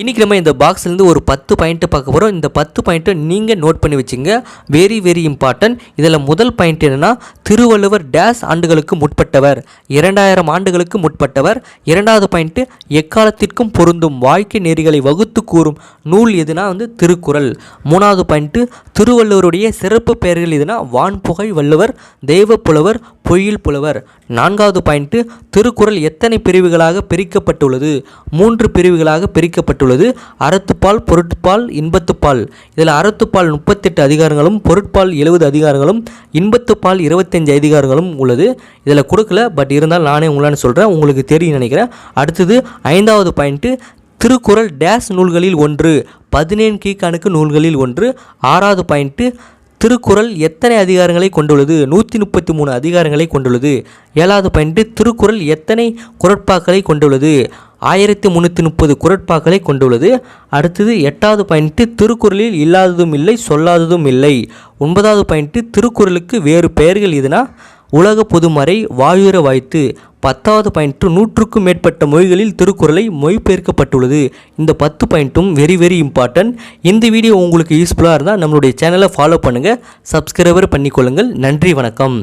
இன்றைக்கி நம்ம இந்த பாக்ஸ்லேருந்து ஒரு 10 பாயிண்ட்டு பார்க்க போகிறோம். இந்த 10 பாயிண்ட்டை நீங்கள் நோட் பண்ணி வச்சுங்க. Very important. இதில் முதல் பாயிண்ட் என்னென்னா, திருவள்ளுவர் டேஸ் ஆண்டுகளுக்கு முற்பட்டவர், 2000 ஆண்டுகளுக்கு முற்பட்டவர். இரண்டாவது பாயிண்ட்டு, எக்காலத்திற்கும் பொருந்தும் வாழ்க்கை நெறிகளை வகுத்து கூறும் நூல் எதுனா திருக்குறள். மூணாவது பாயிண்ட்டு, திருவள்ளுவருடைய சிறப்பு பெயர்கள் எதுனா வான்புகழ் வள்ளுவர், தெய்வப்புலவர், பொய்யில் புலவர். நான்காவது பாயிண்ட்டு, திருக்குறள் எத்தனை பிரிவுகளாக பிரிக்கப்பட்டுள்ளது? 3 பிரிவுகளாக பிரிக்கப்பட்டுள்ளது. அறத்துப்பால், பொருட்பால், இன்பத்துப்பால். இதில் அறத்துப்பால் 38 அதிகாரங்களும், பொருட்பால் 70 அதிகாரங்களும், இன்பத்துப்பால் 25 அதிகாரங்களும் உள்ளது. இதில் கொடுக்கல, பட் இருந்தால் நானே உங்களான்னு சொல்கிறேன், உங்களுக்கு தெரியும் நினைக்கிறேன். அடுத்தது 5வது பாயிண்ட்டு, திருக்குறள் டேஸ் நூல்களில் ஒன்று, 17 கீழ்கணக்கு நூல்களில் ஒன்று. 6வது பாயிண்ட்டு, திருக்குறள் எத்தனை அதிகாரங்களை கொண்டுள்ளது? 133 அதிகாரங்களை கொண்டுள்ளது. 7வது பாயிண்ட்டு, திருக்குறள் எத்தனை குறட்பாக்களை கொண்டுள்ளது? 1330 குறட்பாக்களை கொண்டுள்ளது. அடுத்தது 8வது பாயிண்ட்டு, திருக்குறளில் இல்லாததும் இல்லை, சொல்லாததும் இல்லை. 9வது பாயிண்ட்டு, திருக்குறளுக்கு வேறு பெயர்கள் எதுனா உலக பொதுமறை, வாயுற வாய்த்து. 10வது பாயிண்ட்டு, 100க்கும் மேற்பட்ட மொழிகளில் திருக்குறளை மொழிபெயர்க்கப்பட்டுள்ளது. இந்த 10 பாயிண்ட்டும் வெரி இம்பார்ட்டன்ட். இந்த வீடியோ உங்களுக்கு யூஸ்ஃபுல்லாக இருந்தால் நம்மளுடைய சேனலை ஃபாலோ பண்ணுங்கள், சப்ஸ்கிரைபர் பண்ணிக்கொள்ளுங்கள். நன்றி, வணக்கம்.